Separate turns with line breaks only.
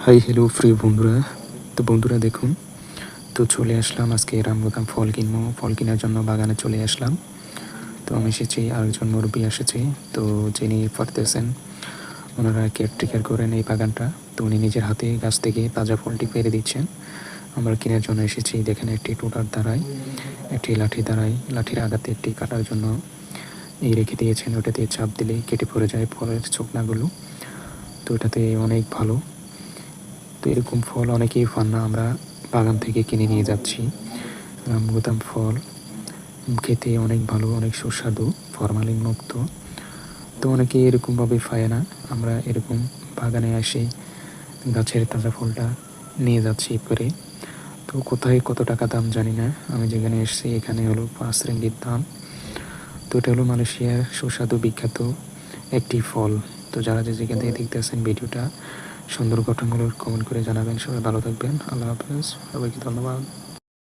Hi hello free বন্ধুরা। তো বন্ধুরা দেখুন, তো চলে আসলাম আজকে রামবুতাম ফল কিনবো। ফল কেনার জন্য বাগানে চলে আসলাম। তো আমি এসেছি, আরেকজন মুরব্বী এসেছে। তো যিনি পারতেছেন, ওনারা কেয়ারটেকার করেন এই বাগানটা। তো উনি নিজের হাতে গাছ থেকে তাজা ফলটি পেরে দিচ্ছেন। আমরা কেনার জন্য এসেছি। দেখেন, একটি টোটার দ্বারাই, একটি লাঠি দ্বারাই, লাঠির আঘাতে একটি কাটার জন্য এই রেখে দিয়েছেন। ওটা দিয়ে চাপ দিলে কেটে পড়ে যায় ফলের ছোকনাগুলো। তো এটাতে অনেক ভালো। তো এরকম ফল অনেকেই পান না, আমরা বাগান থেকে কিনে নিয়ে যাচ্ছি। রামবুতাম ফল খেতে অনেক ভালো, অনেক সুস্বাদু, ফরমালিন মুক্ত। তো অনেকে এরকমভাবে পায় না। আমরা এরকম বাগানে এসে গাছের তাজা ফলটা নিয়ে যাচ্ছি পরে। তো কোথায় কত টাকা দাম জানি না, আমি যেখানে এসেছি এখানে হলো 5 রিঙ্গিত দাম। তো এটা হলো মালয়েশিয়ার সুস্বাদু বিখ্যাত একটি ফল। তো যারা যে যেখান থেকে দেখতেছেন ভিডিওটা, সুন্দর গঠনগুলো কমেন্ট করে জানাবেন। সবাই ভালো থাকবেন। আল্লাহ হাফেজ, সবাইকে ধন্যবাদ।